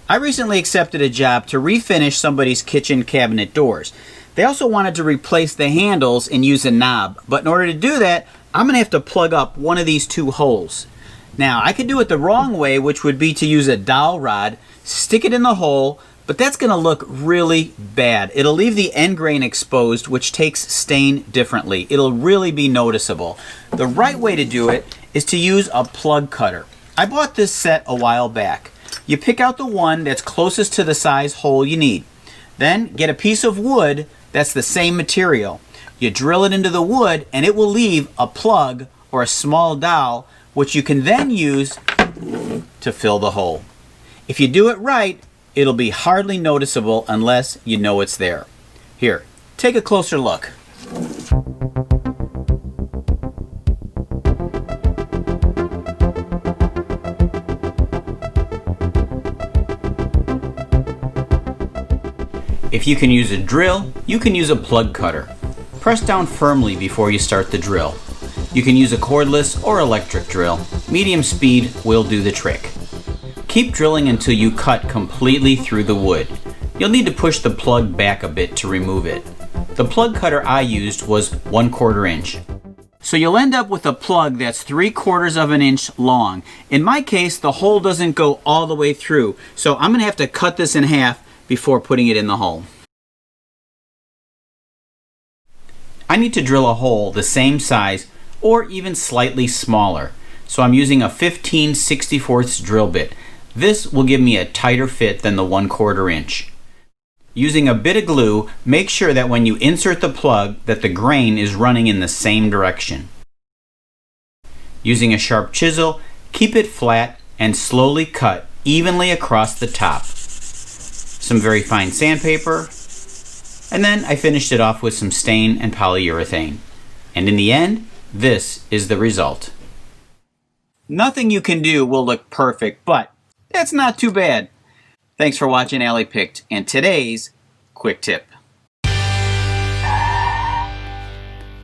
I recently accepted a job to refinish somebody's kitchen cabinet doors. They also wanted to replace the handles and use a knob, but in order to do that, I'm going to have to plug up one of these two holes. Now, I could do it the wrong way, which would be to use a dowel rod, stick it in the hole, but that's going to look really bad. It'll leave the end grain exposed, which takes stain differently. It'll really be noticeable. The right way to do it is to use a plug cutter. I bought this set a while back. You pick out the one that's closest to the size hole you need. Then get a piece of wood that's the same material. You drill it into the wood and it will leave a plug or a small dowel, which you can then use to fill the hole. If you do it right, it'll be hardly noticeable unless you know it's there. Here, take a closer look. If you can use a drill, you can use a plug cutter. Press down firmly before you start the drill. You can use a cordless or electric drill. Medium speed will do the trick. Keep drilling until you cut completely through the wood. You'll need to push the plug back a bit to remove it. The plug cutter I used was 1/4 inch. So you'll end up with a plug that's 3/4 of an inch long. In my case, the hole doesn't go all the way through, so I'm going to have to cut this in half before putting it in the hole. I need to drill a hole the same size or even slightly smaller, so I'm using a 15/64 drill bit. This will give me a tighter fit than the 1/4 inch. Using a bit of glue, make sure that when you insert the plug that the grain is running in the same direction. Using a sharp chisel, keep it flat and slowly cut evenly across the top. Some very fine sandpaper, and then I finished it off with some stain and polyurethane. And in the end, this is the result. Nothing you can do will look perfect, but that's not too bad. Thanks for watching Allie Picked and today's quick tip.